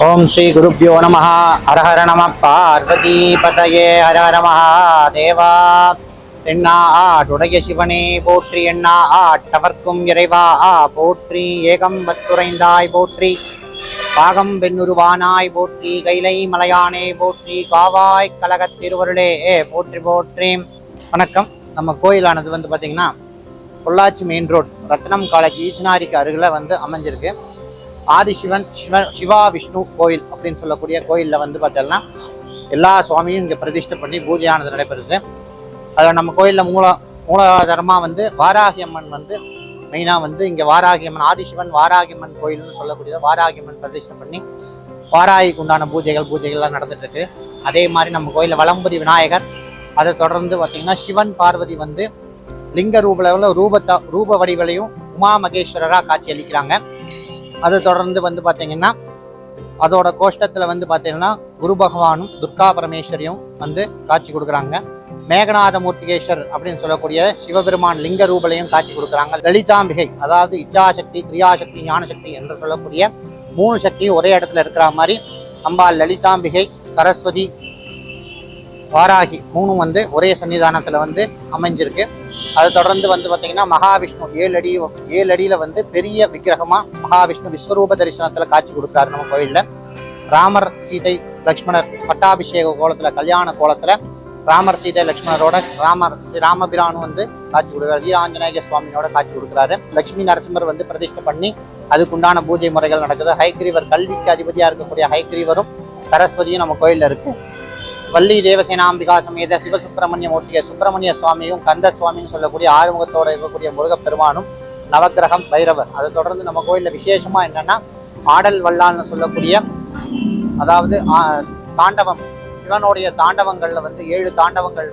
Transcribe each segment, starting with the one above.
ஓம் ஸ்ரீ குருப்யோ நம. ஹரஹர நம பார்வதி பதயே. ஹரஹர மகாதேவா. எண்ணா ஆடுடைய சிவனே போற்றி, எண்ணா ஆட்டவர்க்கும் இறைவா போற்றி, ஏகம் வத்துரைந்தாய் போற்றி, பாகம் பெண்ணுருவானாய் போற்றி, கைலை மலையானே போற்றி, காவாய் கழகத் திருவருளே போற்றி போற்றி. வணக்கம். நம்ம கோயிலானது பார்த்தீங்கன்னா பொள்ளாச்சி மெயின் ரோட் ரத்னம் காலேஜ் ஈச்சனாரிக்கு அருகில் அமைஞ்சிருக்கு. ஆதிசிவன் சிவா விஷ்ணு கோயில் அப்படின்னு சொல்லக்கூடிய கோயிலில் பார்த்தீங்கன்னா எல்லா சுவாமியும் இங்கே பிரதிஷ்டை பண்ணி பூஜையானது நடைபெறுது. அதில் நம்ம கோயிலில் மூலாதாரமாக வாராகி அம்மன் மெயினாக இங்கே வாராகி அம்மன், ஆதிசிவன் வாராகி அம்மன் கோயில்னு சொல்லக்கூடியது. வாராகி அம்மன் பிரதிஷ்டை பண்ணி வாராகிக்கு உண்டான பூஜைகள்லாம் நடந்துட்டு இருக்கு. அதே மாதிரி நம்ம கோயிலில் வலம்புரி விநாயகர், அதை தொடர்ந்து பார்த்தீங்கன்னா சிவன் பார்வதி லிங்க ரூப வடிவலையும் உமா மகேஸ்வரராக காட்சி அளிக்கிறாங்க. அதை தொடர்ந்து பார்த்தீங்கன்னா அதோட கோஷ்டத்தில் பார்த்தீங்கன்னா குரு பகவானும் துர்கா பரமேஸ்வரியும் காட்சி கொடுக்குறாங்க. மேகநாத மூர்த்திகேஸ்வர் அப்படின்னு சொல்லக்கூடிய சிவபெருமான் லிங்க ரூபலையும் காட்சி கொடுக்குறாங்க. லலிதாம்பிகை, அதாவது இச்சாசக்தி, கிரியாசக்தி, ஞானசக்தி என்று சொல்லக்கூடிய 3 சக்தி ஒரே இடத்துல இருக்கிற மாதிரி அம்பாள் லலிதாம்பிகை, சரஸ்வதி, வாராகி 3 ஒரே சன்னிதானத்தில் அமைஞ்சிருக்கு. அதை தொடர்ந்து பார்த்தீங்கன்னா மகாவிஷ்ணு 7 அடியில் பெரிய விக்கிரகமாக மகாவிஷ்ணு விஸ்வரூப தரிசனத்தில் காட்சி கொடுக்குறாரு நம்ம கோயிலில். ராமர் சீதை லக்ஷ்மணர் பட்டாபிஷேக கோலத்தில், கல்யாண கோலத்தில் ராமர் சீதை லக்ஷ்மணரோட ராமபிரானு காட்சி கொடுக்குறாரு. வீராஞ்சநேய சுவாமியோட காட்சி கொடுக்குறாரு. லட்சுமி நரசிம்மர் பிரதிஷ்டை பண்ணி அதுக்குண்டான பூஜை முறைகள் நடக்குது. ஹைகிரீவர், கல்விக்கு அதிபதியாக இருக்கக்கூடிய ஹைகிரீவரும் சரஸ்வதியும் நம்ம கோயிலில் இருக்குது. வள்ளி தேவசேனாம்பிகா சமேத சிவசுப்பிரமணிய மூர்த்திய சுப்பிரமணிய சுவாமியும் கந்த சுவாமியும் சொல்லக்கூடிய ஆறுமுகத்தோடு இருக்கக்கூடிய முருகப்பெருமானும் நவக்கிரகம் பைரவர். அதை தொடர்ந்து நம்ம கோயிலில் விசேஷமா என்னன்னா ஆடல் வல்லான்னு சொல்லக்கூடிய, அதாவது தாண்டவம், சிவனுடைய தாண்டவங்கள்ல 7 தாண்டவங்கள்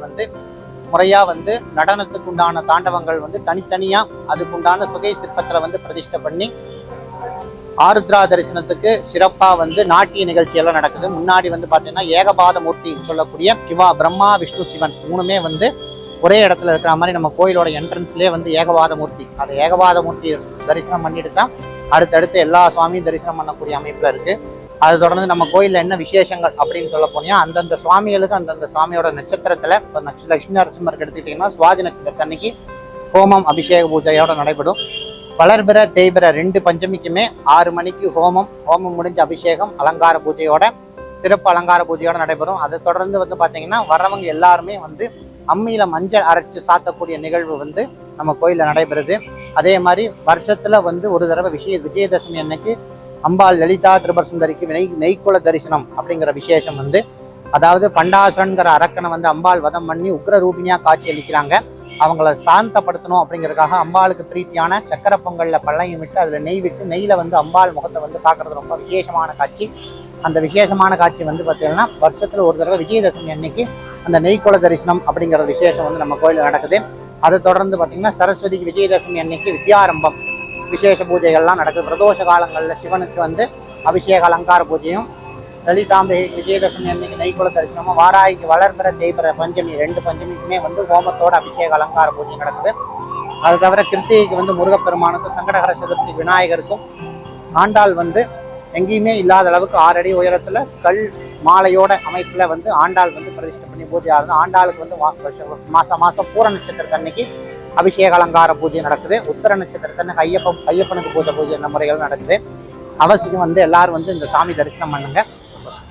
முறையா நடனத்துக்கு உண்டான தாண்டவங்கள் தனித்தனியா அதுக்குண்டான சுகை சிற்பத்துல பிரதிஷ்டை பண்ணி ஆருத்ரா தரிசனத்துக்கு சிறப்பா நாட்டிய நிகழ்ச்சி எல்லாம் நடக்குது. முன்னாடி பார்த்தீங்கன்னா ஏகபாத மூர்த்தி சொல்லக்கூடிய சிவா, பிரம்மா, விஷ்ணு, சிவன் 3மே ஒரே இடத்துல இருக்கிற மாதிரி நம்ம கோயிலோட என்ட்ரன்ஸ்லேயே ஏகபாத மூர்த்தி, அதை ஏகபாத மூர்த்தி தரிசனம் பண்ணிட்டு தான் அடுத்தடுத்து எல்லா சுவாமியும் தரிசனம் பண்ணக்கூடிய அமைப்புல இருக்கு. அதை தொடர்ந்து நம்ம கோயிலில் என்ன விசேஷங்கள் அப்படின்னு சொல்ல போனீங்கன்னா அந்தந்த சுவாமிகளுக்கு அந்தந்த சுவாமியோட நட்சத்திரத்துல இப்போ லட்சுமி நரசிம்மருக்கு எடுத்துக்கிட்டீங்கன்னா சுவாதி நட்சத்திரத்து அன்னைக்கு ஹோமம் அபிஷேக பூஜையோட நடைபெறும். வளர்பிற தேய்பிற 2 பஞ்சமிக்குமே 6 மணிக்கு ஹோமம் முடிஞ்ச அபிஷேகம் அலங்கார பூஜையோட, சிறப்பு அலங்கார பூஜையோட நடைபெறும். அதை தொடர்ந்து பார்த்தீங்கன்னா வர்றவங்க எல்லாருமே அம்மியில மஞ்சள் அரைச்சு சாத்தக்கூடிய நிகழ்வு நம்ம கோயிலில் நடைபெறுது. அதே மாதிரி வருஷத்துல ஒரு தடவை விஜயதசமி அன்னைக்கு அம்பாள் லலிதா திரிபுர சுந்தரிக்கு நெய்க்குல தரிசனம் அப்படிங்கிற விசேஷம் அதாவது பண்டாசுரன்கிற அரக்கனை அம்பாள் வதம் பண்ணி உக்ர ரூபினியா காட்சி அளிக்கிறாங்க. அவங்கள சாந்தப்படுத்தணும் அப்படிங்கிறதுக்காக அம்பாளுக்கு பிரீத்தியான சக்கரை பொங்கல்ல பள்ளையும் விட்டு அதில் நெய் விட்டு நெய்யில் அம்பாள் முகத்தை பார்க்கறது ரொம்ப விசேஷமான காட்சி. அந்த விசேஷமான காட்சி பார்த்தீங்கன்னா வருஷத்துல ஒரு தடவை விஜயதசமி அன்னைக்கு அந்த நெய்க்குல தரிசனம் அப்படிங்கிற விசேஷம் நம்ம கோயிலில் நடக்குது. அதை தொடர்ந்து பார்த்தீங்கன்னா சரஸ்வதிக்கு விஜயதசமி அன்னைக்கு வித்யாரம்பம் விசேஷ பூஜைகள்லாம் நடக்குது. பிரதோஷ காலங்களில் சிவனுக்கு அபிஷேக அலங்கார பூஜையும், லலிதாம்பிகை விஜயதசமி அன்னைக்கு நெய்க்குல தரிசனமும், வாராய்க்கு வளர்பிற தேய்பிற பஞ்சமி 2 பஞ்சமிக்குமே ஹோமத்தோட அபிஷேக அலங்கார பூஜை நடக்குது. அது தவிர கிருத்திகைக்கு முருகப்பெருமானுக்கும் சங்கடகர சதுர்த்தி விநாயகருக்கும் ஆண்டாள் எங்கேயுமே இல்லாத அளவுக்கு 6 அடி உயரத்துல கல் மாலையோட அமைப்புல ஆண்டாள் பிரதிஷ்டை பண்ணி பூஜை ஆகுது. ஆண்டாளுக்கு மாசம் பூர நட்சத்திரத்து அன்னைக்கு அபிஷேக அலங்கார பூஜை நடக்குது. உத்தர நட்சத்திரத்து ஐயப்பனுக்கு பூஜை இந்த முறைகள் நடக்குது. அவசியம் எல்லாரும் இந்த சாமி தரிசனம் பண்ணுங்க.